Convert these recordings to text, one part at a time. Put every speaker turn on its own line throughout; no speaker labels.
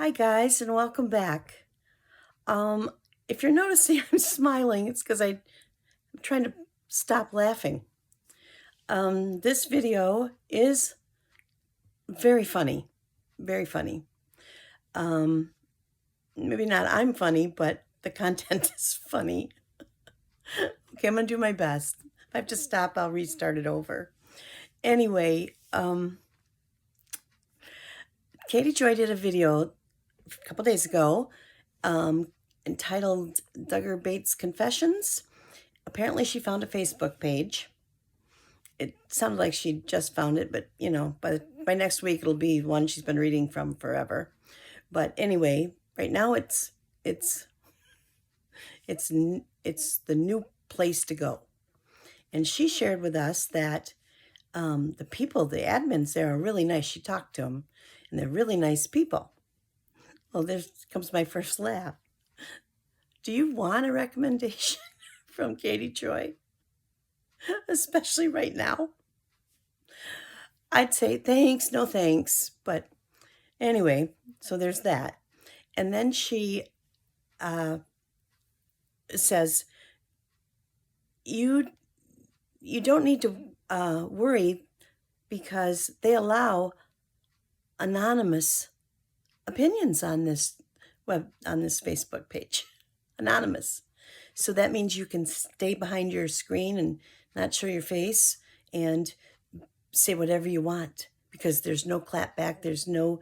Hi guys, and welcome back. If you're noticing I'm smiling, it's because I'm trying to stop laughing. This video is very funny, very funny. Maybe not I'm funny, but the content is funny. Okay, I'm gonna do my best. If I have to stop, I'll restart it over. Anyway, Katie Joy did a video a couple days ago entitled Duggar Bates Confessions. Apparently she found a Facebook page. It sounded like she just found it, but by next week it'll be one she's been reading from forever. But anyway, right now it's the new place to go. And she shared with us that the people, the admins there, are really nice. She talked to them, and they're really nice people. Well, there comes my first laugh. Do you want a recommendation from Katie Joy? Especially right now? I'd say thanks, no thanks. But anyway, so there's that. And then she says, you don't need to worry because they allow anonymous opinions on this Facebook page. Anonymous. So that means you can stay behind your screen and not show your face and say whatever you want because there's no clapback, there's no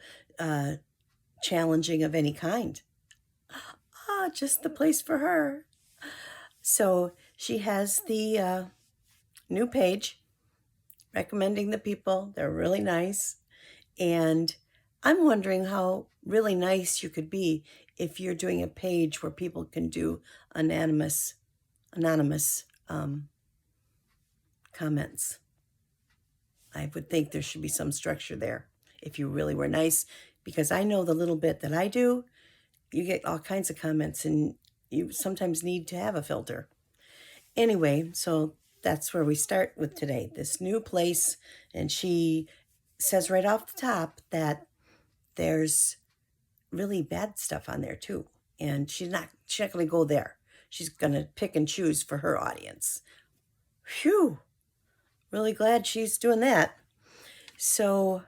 challenging of any kind. Just the place for her. So she has the new page recommending the people. They're really nice. And I'm wondering how really nice you could be if you're doing a page where people can do anonymous comments. I would think there should be some structure there if you really were nice, because I know the little bit that I do, you get all kinds of comments and you sometimes need to have a filter. Anyway, so that's where we start with today, this new place. And she says right off the top that there's really bad stuff on there too. And she's not going to go there. She's going to pick and choose for her audience. Phew. Really glad she's doing that. So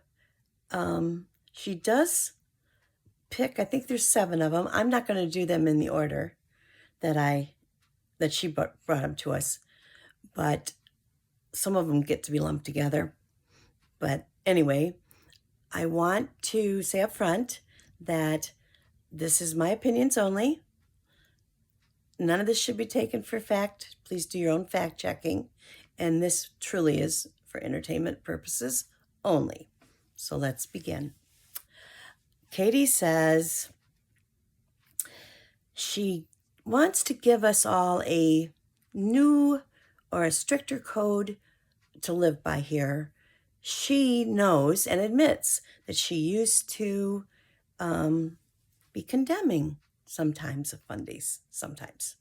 she does pick, I think there's 7 of them. I'm not going to do them in the order that she brought them to us. But some of them get to be lumped together. But anyway, I want to say up front that this is my opinions only. None of this should be taken for fact. Please do your own fact checking. And this truly is for entertainment purposes only. So let's begin. Katie says she wants to give us all a new or a stricter code to live by here. She knows and admits that she used to be condemning sometimes of fundies, sometimes.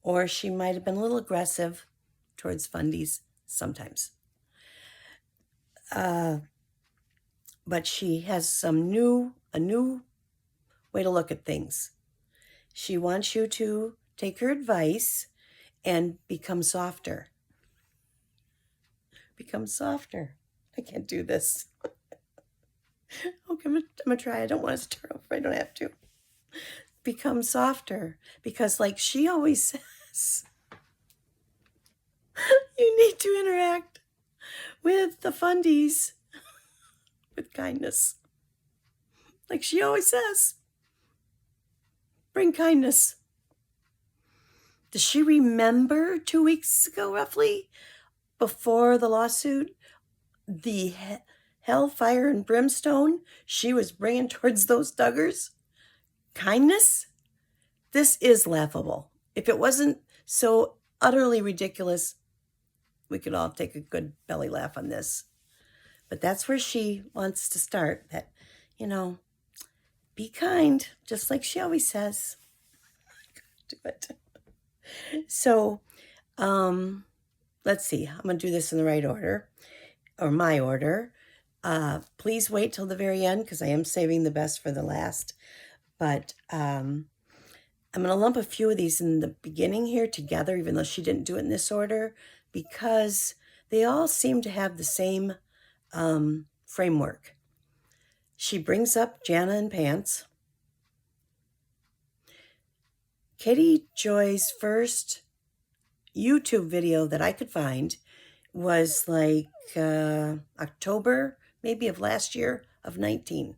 Or she might have been a little aggressive towards fundies sometimes. But she has a new way to look at things. She wants you to take her advice and become softer. Become softer. I can't do this. Okay, I'm gonna try. I don't want to start over. I don't have to. Become softer. Because like she always says, you need to interact with the fundies with kindness. Like she always says, bring kindness. Does she remember 2 weeks ago, roughly, before the lawsuit, the hellfire and brimstone she was bringing towards those Duggars? Kindness? This is laughable. If it wasn't so utterly ridiculous, we could all take a good belly laugh on this. But that's where she wants to start, that, be kind, just like she always says. Do it. So, let's see. I'm going to do this in the right order, or my order. Please wait till the very end because I am saving the best for the last. But I'm going to lump a few of these in the beginning here together, even though she didn't do it in this order, because they all seem to have the same framework. She brings up Jana and Pants. Katie Joy's first YouTube video that I could find was like October, maybe of last year of 19.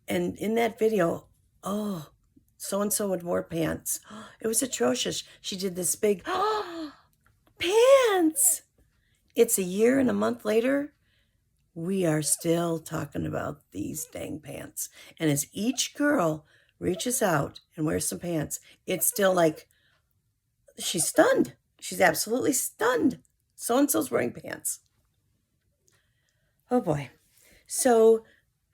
And in that video, oh, so-and-so had wore pants. It was atrocious. She did this big, pants! It's a year and a month later, we are still talking about these dang pants. And as each girl reaches out and wears some pants, it's still like, she's stunned. She's absolutely stunned. So-and-so's wearing pants. Oh boy. So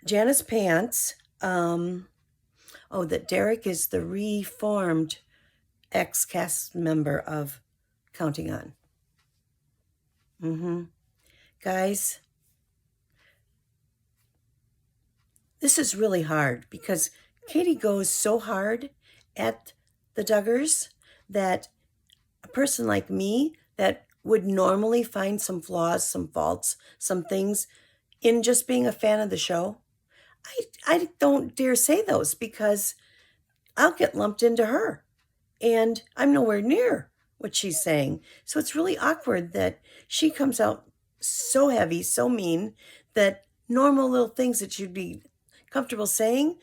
Jana's pants, that Derek is the reformed ex-cast member of Counting On. Guys, this is really hard because Katie goes so hard at the Duggars that a person like me that would normally find some flaws, some faults, some things in just being a fan of the show, I don't dare say those because I'll get lumped into her and I'm nowhere near what she's saying. So it's really awkward that she comes out so heavy, so mean, that normal little things that you'd be comfortable saying,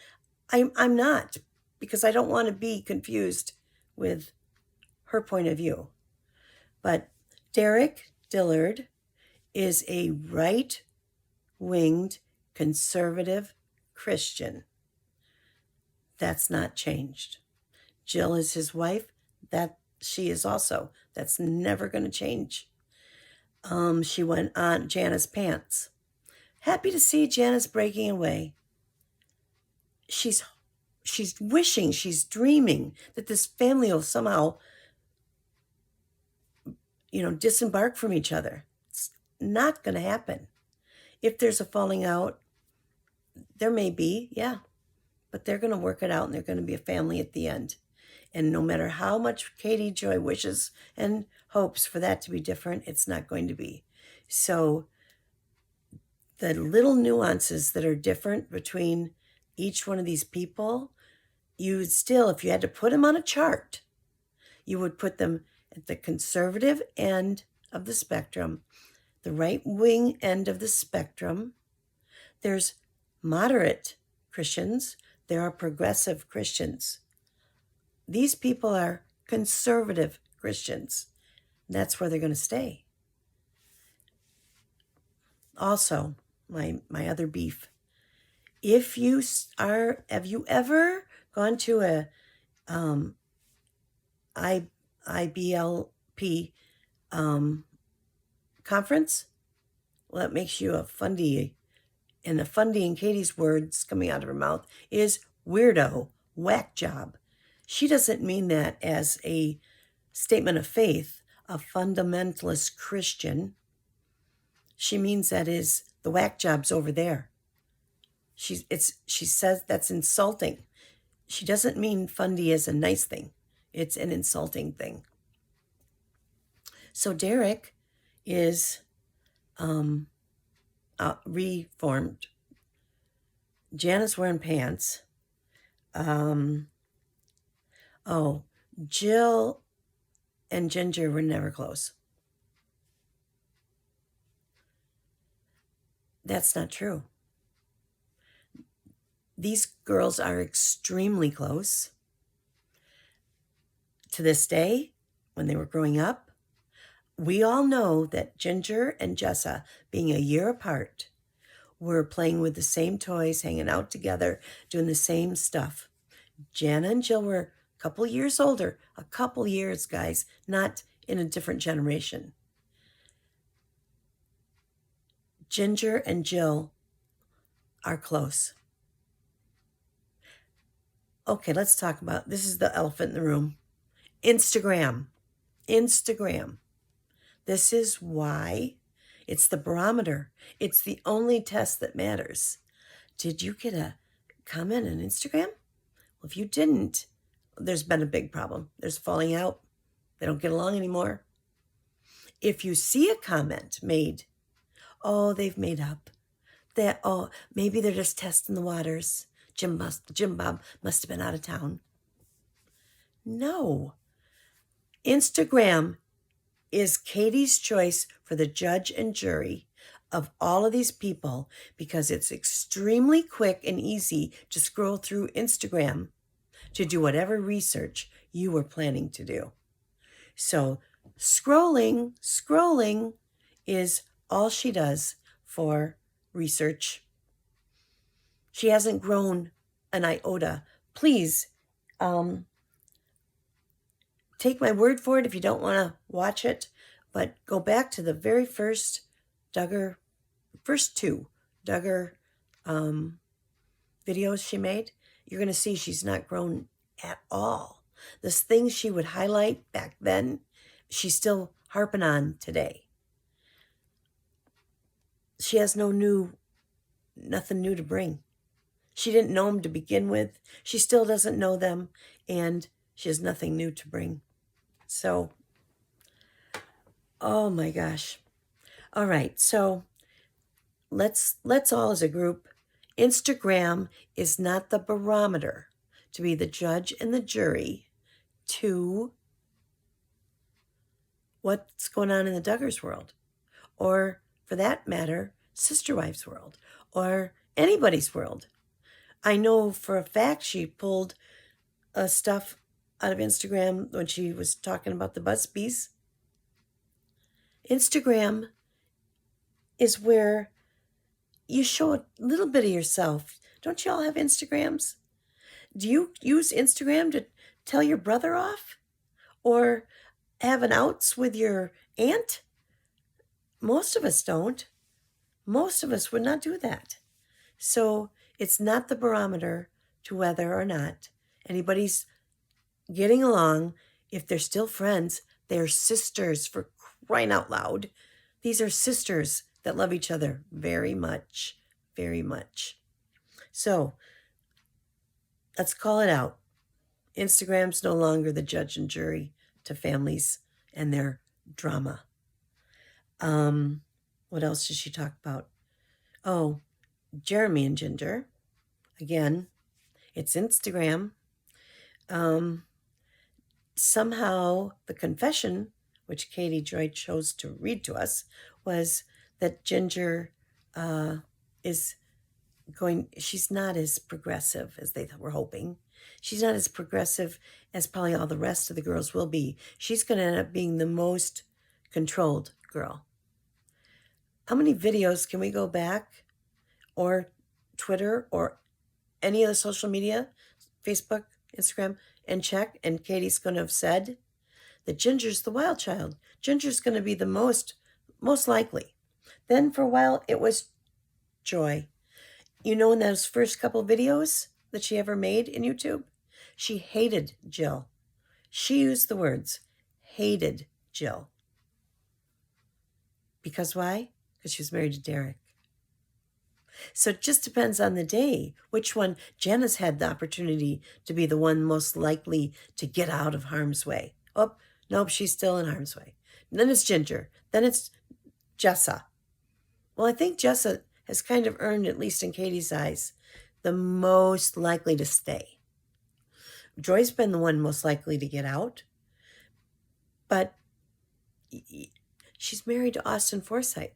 I'm not, because I don't want to be confused with her point of view. But Derek Dillard is a right-winged conservative Christian. That's not changed. Jill is his wife. That she is also. That's never going to change. She went on Jana's pants. Happy to see Jana's breaking away. She's wishing, she's dreaming that this family will somehow, disembark from each other. It's not going to happen. If there's a falling out, there may be, yeah, but they're going to work it out and they're going to be a family at the end. And no matter how much Katie Joy wishes and hopes for that to be different, it's not going to be. So the little nuances that are different between each one of these people, you would still, if you had to put them on a chart, you would put them at the conservative end of the spectrum, the right-wing end of the spectrum. There's moderate Christians. There are progressive Christians. These people are conservative Christians. That's where they're going to stay. Also, my other beef. Have you ever gone to a IBLP conference? Well, that makes you a fundy. And the fundy, in Katie's words coming out of her mouth, is weirdo, whack job. She doesn't mean that as a statement of faith, a fundamentalist Christian. She means that is the whack job's over there. She says that's insulting. She doesn't mean fundy as a nice thing. It's an insulting thing. So Derek is reformed. Jana's wearing pants. Jill and Ginger were never close. That's not true. These girls are extremely close. To this day, when they were growing up, we all know that Ginger and Jessa, being a year apart, were playing with the same toys, hanging out together, doing the same stuff. Jana and Jill were a couple years older. A couple years, guys, not in a different generation. Ginger and Jill are close. Okay, let's talk about, this is the elephant in the room. Instagram. This is why It's the barometer. It's the only test that matters. Did you get a comment on Instagram? Well, if you didn't, there's been a big problem. There's falling out. They don't get along anymore. If you see a comment made, oh, they've made up. That, oh, maybe they're just testing the waters. Jim Bob must have been out of town. No. Instagram is Katie's choice for the judge and jury of all of these people because it's extremely quick and easy to scroll through Instagram to do whatever research you were planning to do. So scrolling is all she does for research. She hasn't grown an iota. Please, take my word for it if you don't want to watch it, but go back to the very first Duggar videos she made. You're going to see she's not grown at all. The things she would highlight back then, she's still harping on today. She has nothing new to bring. She didn't know them to begin with. She still doesn't know them, and she has nothing new to bring. So, oh my gosh. All right, so let's all as a group, Instagram is not the barometer to be the judge and the jury to what's going on in the Duggars world, or for that matter, Sister Wives world, or anybody's world. I know for a fact she pulled stuff out of Instagram when she was talking about the Busbies. Instagram is where you show a little bit of yourself. Don't you all have Instagrams? Do you use Instagram to tell your brother off? Or have an outs with your aunt? Most of us don't. Most of us would not do that. So it's not the barometer to whether or not anybody's getting along. If they're still friends, they're sisters, for crying out loud. These are sisters that love each other very much, very much. So let's call it out. Instagram's no longer the judge and jury to families and their drama. What else did she talk about? Oh, Jeremy and Ginger. Again, it's Instagram. Somehow the confession, which Katie Joy chose to read to us, was that Ginger she's not as progressive as they were hoping. She's not as progressive as probably all the rest of the girls will be. She's going to end up being the most controlled girl. How many videos can we go back, or Twitter, or any of the social media, Facebook, Instagram, and check, and Katie's going to have said that Ginger's the wild child. Ginger's going to be the most likely. Then for a while, it was Joy. You know, in those first couple videos that she ever made in YouTube, she hated Jill. She used the words, hated Jill. Because why? Because she was married to Derek. So it just depends on the day which one. Jana's had the opportunity to be the one most likely to get out of harm's way. Oh, nope, she's still in harm's way. And then it's Ginger. Then it's Jessa. Well, I think Jessa has kind of earned, at least in Katie's eyes, the most likely to stay. Joy's been the one most likely to get out. But she's married to Austin Forsythe.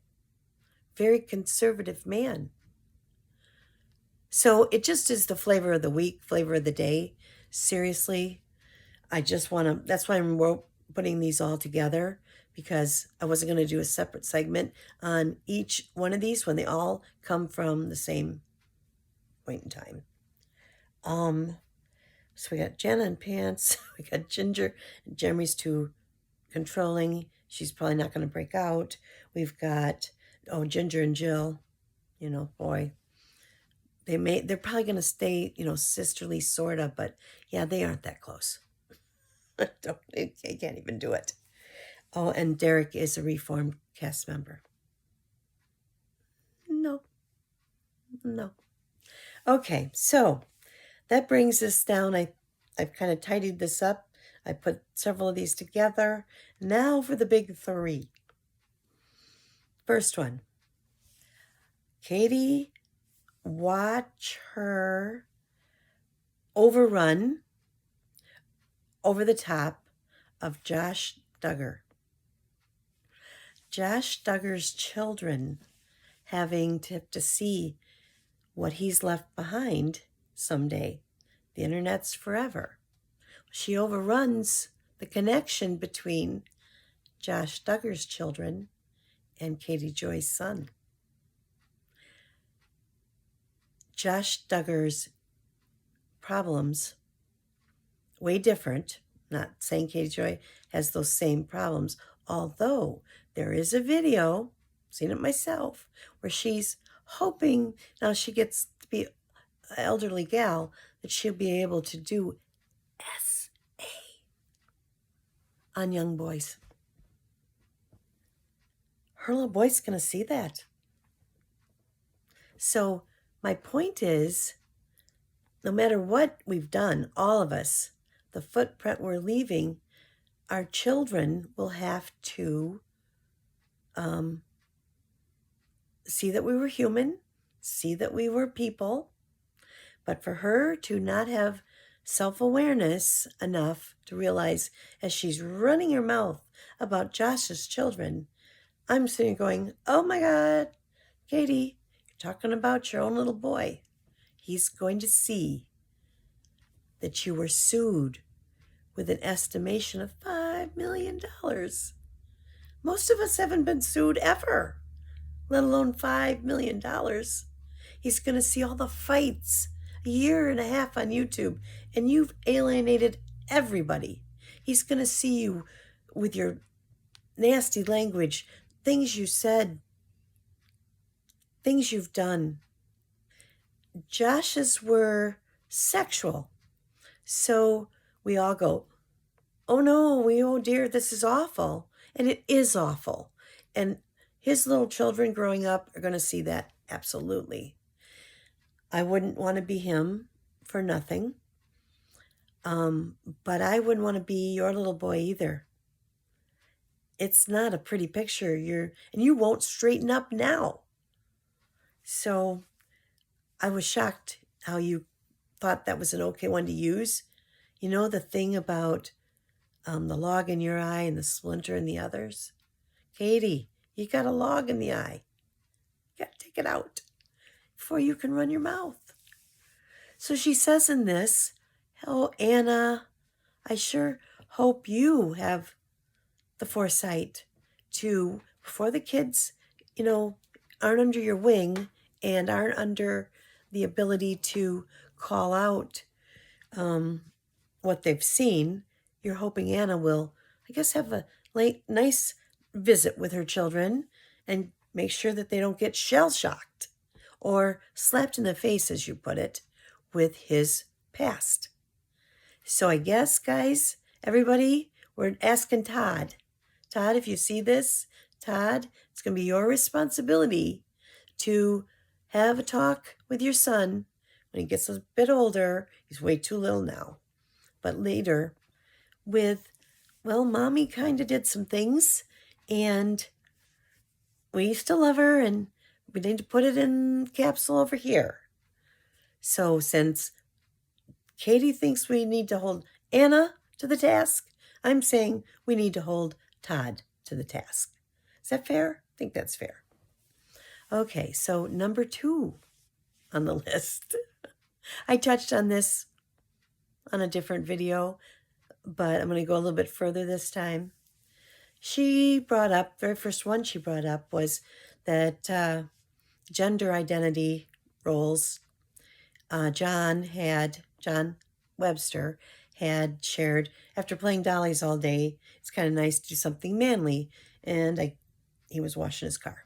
Very conservative man. So it just is the flavor of the week, flavor of the day. Seriously, I just want to, that's why I'm putting these all together, because I wasn't going to do a separate segment on each one of these when they all come from the same point in time. So we got Jana and Pants, we got Ginger, and Jeremy's too controlling. She's probably not going to break out. We've got, Ginger and Jill, boy. They're probably going to stay, sisterly, sort of, but yeah, they aren't that close. They can't even do it. Oh, and Derek is a reformed cast member. No. Okay, so that brings us down. I've kind of tidied this up. I put several of these together. Now for the big three. First one. Katie, watch her overrun over the top of Josh Duggar. Josh Duggar's children having to see what he's left behind someday. The internet's forever. She overruns the connection between Josh Duggar's children and Katie Joy's son. Josh Duggar's problems, way different. Not saying Katie Joy has those same problems, although there is a video, seen it myself, where she's hoping now she gets to be an elderly gal that she'll be able to do SA on young boys. Her little boy's going to see that. So my point is, no matter what we've done, all of us, the footprint we're leaving, our children will have to see that we were human, see that we were people. But for her to not have self-awareness enough to realize as she's running her mouth about Josh's children, I'm sitting going, oh my God, Katie, you're talking about your own little boy. He's going to see that you were sued with an estimation of $5 million. Most of us haven't been sued ever, let alone $5 million. He's going to see all the fights, a year and a half on YouTube, and you've alienated everybody. He's going to see you with your nasty language, things you said, things you've done. Josh's were sexual. So we all go, oh no, oh dear, this is awful. And it is awful. And his little children growing up are going to see that, absolutely. I wouldn't want to be him for nothing. But I wouldn't want to be your little boy either. It's not a pretty picture. And you won't straighten up now. So I was shocked how you thought that was an okay one to use. You know, the thing about the log in your eye and the splinter in the others? Katie, you got a log in the eye. You got to take it out before you can run your mouth. So she says in this, oh, Anna, I sure hope you have the foresight to, before the kids, aren't under your wing and aren't under the ability to call out what they've seen, you're hoping Anna will, I guess, have a nice visit with her children and make sure that they don't get shell-shocked or slapped in the face, as you put it, with his past. So I guess, guys, everybody, we're asking Todd. Todd, if you see this, Todd, it's going to be your responsibility to have a talk with your son when he gets a bit older. He's way too little now. But later with, well, Mommy kind of did some things and we used to love her and we need to put it in capsule over here. So since Katie thinks we need to hold Anna to the task, I'm saying we need to hold Todd to the task. Is that fair? I think that's fair. Okay, so number 2 on the list. I touched on this on a different video, but I'm going to go a little bit further this time. She brought up, very first one she brought up was that gender identity roles. John Webster had shared, after playing dollies all day, it's kind of nice to do something manly, and he was washing his car.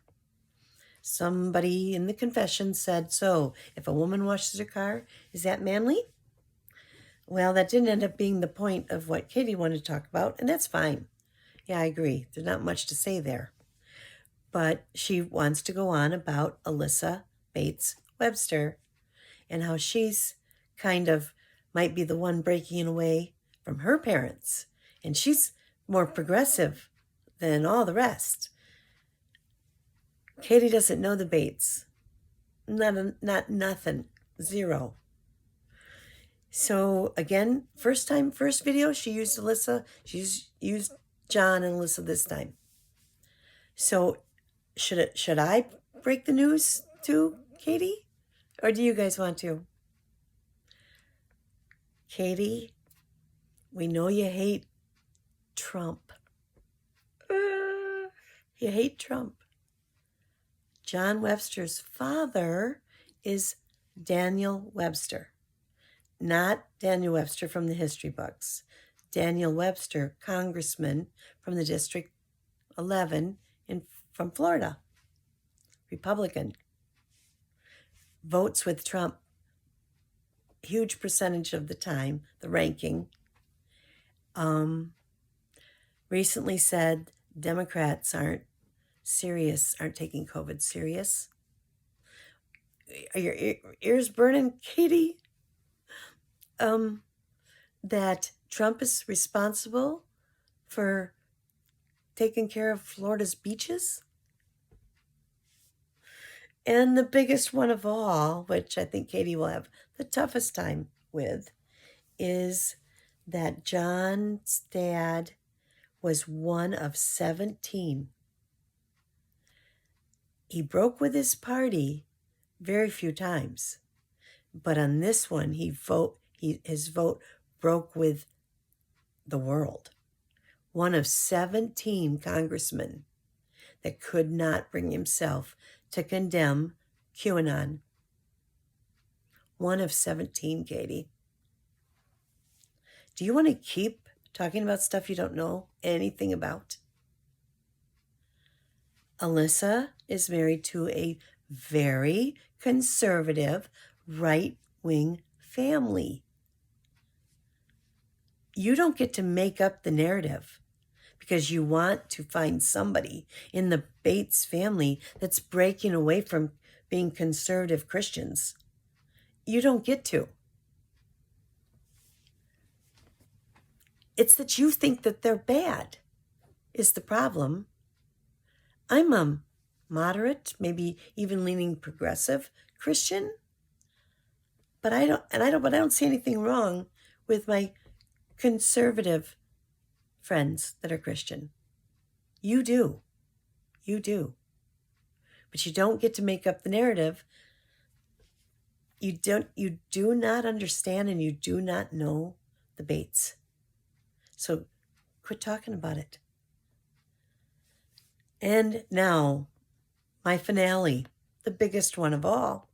Somebody in the confession said, so if a woman washes her car, is that manly? Well, that didn't end up being the point of what Katie wanted to talk about, and that's fine. Yeah, I agree. There's not much to say there. But she wants to go on about Alyssa Bates Webster and how she's kind of might be the one breaking away from her parents. And she's more progressive than all the rest. Katie doesn't know the Bates. Not nothing. Zero. So again, first video, she used Alyssa. She's used John and Alyssa this time. So should I break the news to Katie? Or do you guys want to? Katie, we know you hate Trump. You hate Trump. John Webster's father is Daniel Webster. Not Daniel Webster from the history books. Daniel Webster, congressman from the District 11 from Florida. Republican. Votes with Trump. Huge percentage of the time, the ranking. Recently said Democrats aren't taking COVID serious. Are your ears burning, Katie? That Trump is responsible for taking care of Florida's beaches? And the biggest one of all, which I think Katie will have the toughest time with, is that John's dad was one of 17. He broke with his party very few times. But on this one, his vote broke with the world. One of 17 congressmen that could not bring himself to condemn QAnon. One of 17, Katie. Do you want to keep talking about stuff you don't know anything about? Alyssa is married to a very conservative, right-wing family. You don't get to make up the narrative because you want to find somebody in the Bates family that's breaking away from being conservative Christians. You don't get to. It's that you think that they're bad is the problem. I'm a moderate, maybe even leaning progressive Christian, but I don't see anything wrong with my conservative friends that are Christian. You do. You do. But you don't get to make up the narrative. You do not understand and you do not know the Bates. So quit talking about it. And now, my finale, the biggest one of all.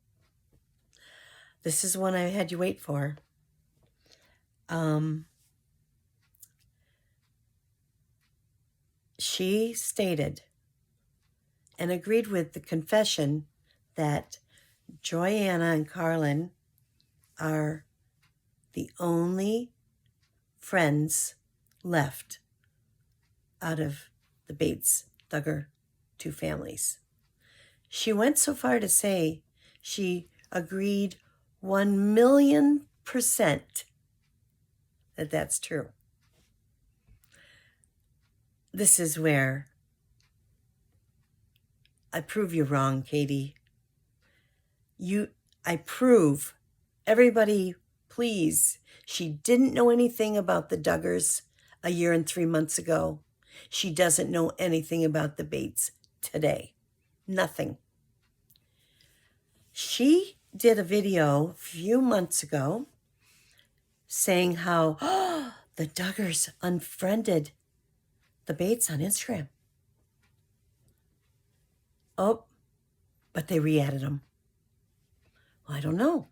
This is one I had you wait for. She stated and agreed with the confession that Joyanna and Carlin are the only friends left out of the Bates Duggar two families. She went so far to say she agreed 1,000,000% that that's true. This is where I prove you wrong, Katie. I prove, everybody, please, she didn't know anything about the Duggars a year and 3 months ago. She doesn't know anything about the Bates today. Nothing. She did a video a few months ago saying how the Duggars unfriended the Bates on Instagram. Oh, but they re-added them. Well, I don't know.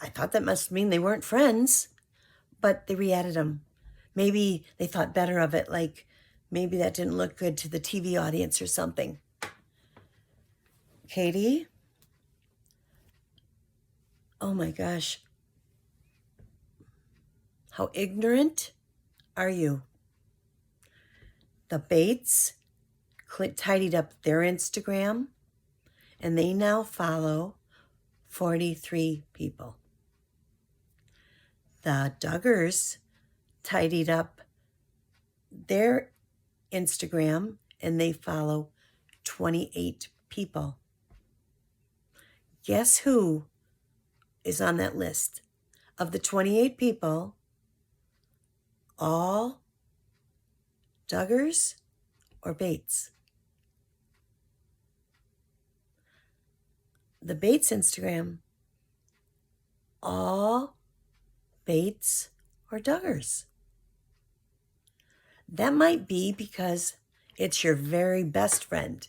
I thought that must mean they weren't friends, but they re-added them. Maybe they thought better of it, like maybe that didn't look good to the TV audience or something. Katie? Oh my gosh. How ignorant are you? The Bates tidied up their Instagram, and they now follow 43 people. The Duggars tidied up their Instagram and they follow 28 people. Guess who is on that list? Of the 28 people, all Duggars or Bates? The Bates Instagram, all Bates or Duggars. That might be because it's your very best friend.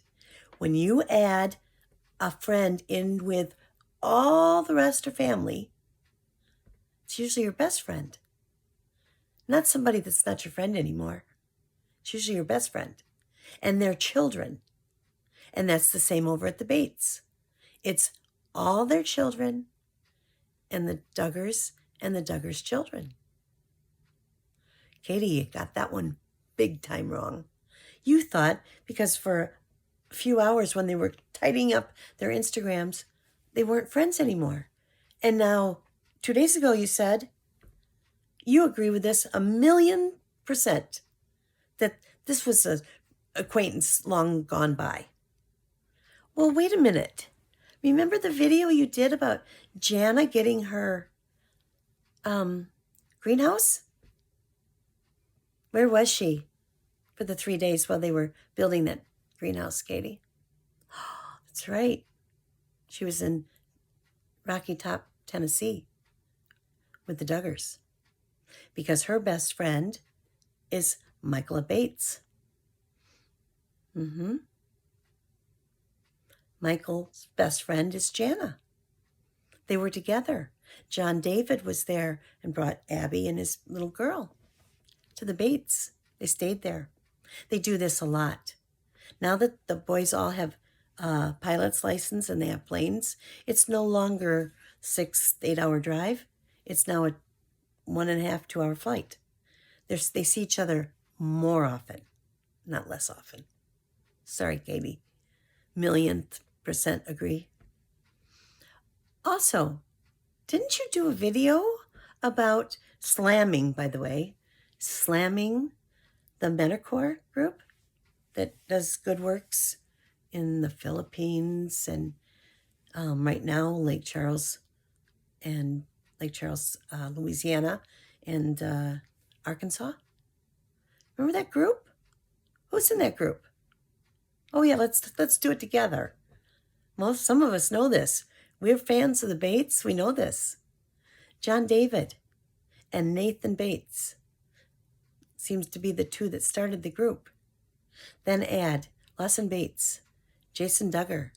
When you add a friend in with all the rest are family, it's usually your best friend. Not somebody that's not your friend anymore. It's usually your best friend. And their children. And that's the same over at the Bates. It's all their children and the Duggars and the Duggars' children. Katie, you got that one big time wrong. You thought because for a few hours when they were tidying up their Instagrams, they weren't friends anymore. And now, 2 days ago, you said you agree with this 1,000,000% that this was an acquaintance long gone by. Well, wait a minute. Remember the video you did about Jana getting her greenhouse? Where was she for the 3 days while they were building that greenhouse, Katie? That's right. She was in Rocky Top, Tennessee with the Duggars because her best friend is Michaela Bates. Michael's best friend is Jana. They were together. John David was there and brought Abby and his little girl to the Bates. They stayed there. They do this a lot. Now that the boys all have pilot's license and they have planes, it's no longer 6-8 hour drive. It's now a 1.5 2 hour flight. They see each other more often, not less often. Sorry, Katie. 1,000,000% agree. Also, didn't you do a video about slamming, by the way, slamming the Menacor group that does good works in the Philippines and right now Lake Charles, Louisiana, and Arkansas? Remember that group? Who's in that group? Oh yeah, let's do it together. Well, some of us know this. We're fans of the Bates. We know this. John David and Nathan Bates seems to be the two that started the group. Then add Lawson Bates, Jason Duggar,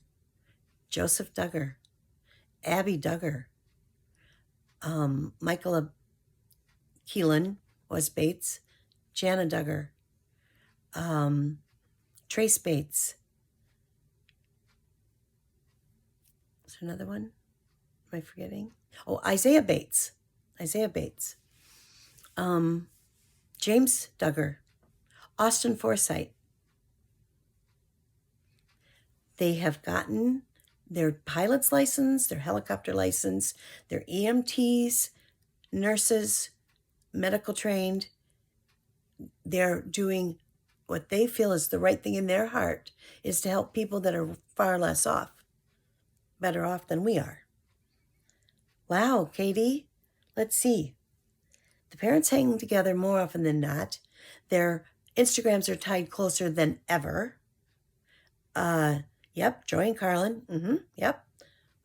Joseph Duggar, Abby Duggar, Michaela Keelan was Bates, Jana Duggar, Trace Bates. Is there another one? Am I forgetting? Oh, Isaiah Bates. James Duggar, Austin Forsythe. They have gotten their pilot's license, their helicopter license, their EMTs, nurses, medical trained. They're doing what they feel is the right thing in their heart, is to help people that are far less off, better off than we are. Wow, Katie, let's see. The parents hang together more often than not. Their Instagrams are tied closer than ever. Yep, Joy and Carlin. Yep.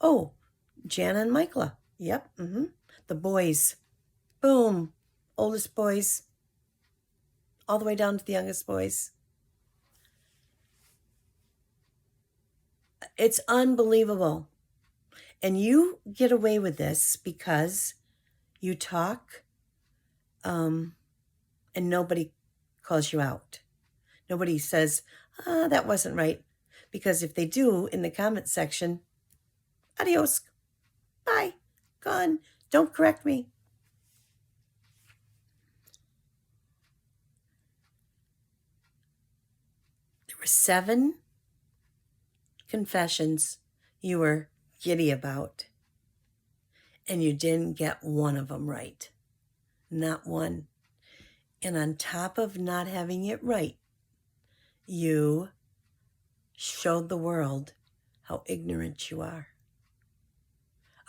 Oh, Jana and Michaela. Yep. The boys. Boom. Oldest boys. All the way down to the youngest boys. It's unbelievable. And you get away with this because you talk and nobody calls you out. Nobody says, that wasn't right. Because if they do in the comment section, adios, bye, gone, don't correct me. There were 7 confessions you were giddy about. and you didn't get one of them right. Not one. And on top of not having it right, you showed the world how ignorant you are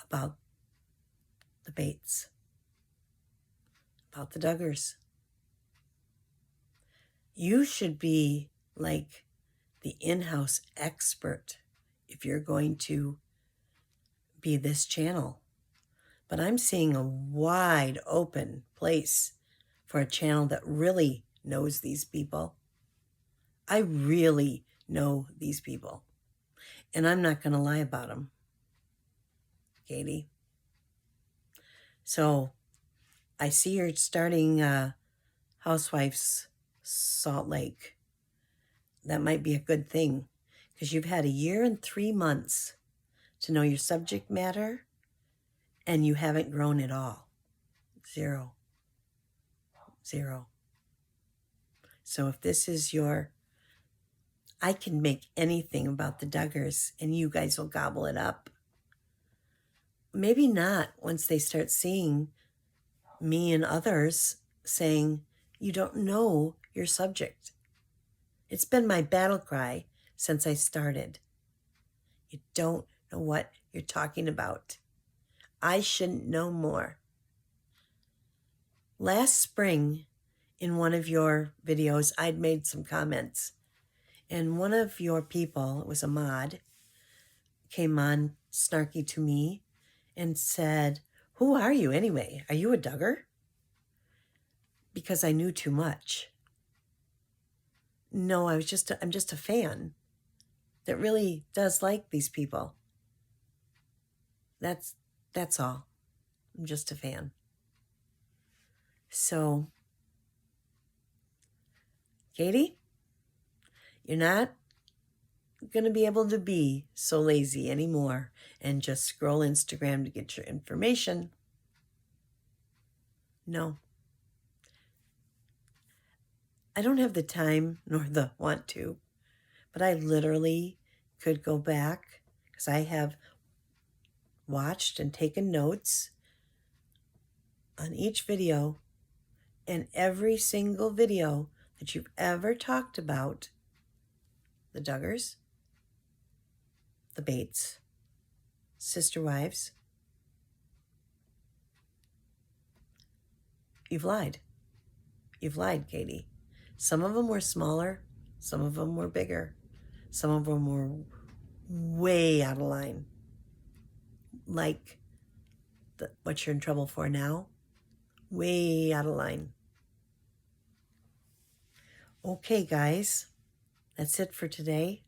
about the Bates, about the Duggars. You should be like the in-house expert if you're going to be this channel. But I'm seeing a wide open place for a channel that really knows these people. I really know these people. And I'm not going to lie about them, Katie. So I see you're starting Housewives Salt Lake. That might be a good thing because you've had 1 year and 3 months to know your subject matter and you haven't grown at all. Zero. So if this is I can make anything about the Duggars and you guys will gobble it up. Maybe not once they start seeing me and others saying, you don't know your subject. It's been my battle cry since I started. You don't know what you're talking about. I shouldn't know more. Last spring, in one of your videos, I'd made some comments. And one of your people, it was a mod, came on snarky to me and said, who are you anyway? Are you a Duggar? Because I knew too much. No, I'm just a fan that really does like these people. That's all. I'm just a fan. So, Katie, you're not going to be able to be so lazy anymore and just scroll Instagram to get your information. No. I don't have the time nor the want to, but I literally could go back because I have watched and taken notes on each video, and every single video that you've ever talked about the Duggars, the Bates, sister wives, you've lied. You've lied, Katie. Some of them were smaller. Some of them were bigger. Some of them were way out of line. Like what you're in trouble for now. Way out of line. Okay, guys. That's it for today.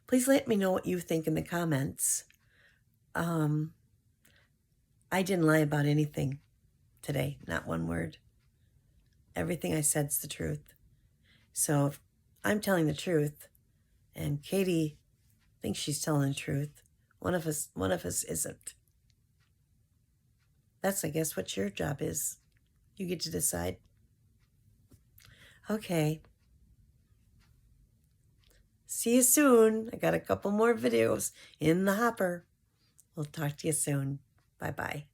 Please let me know what you think in the comments. I didn't lie about anything today. Not one word. Everything I said's the truth. So if I'm telling the truth and Katie thinks she's telling the truth, one of us isn't. That's, I guess, what your job is. You get to decide. Okay. See you soon. I got a couple more videos in the hopper. We'll talk to you soon. Bye-bye.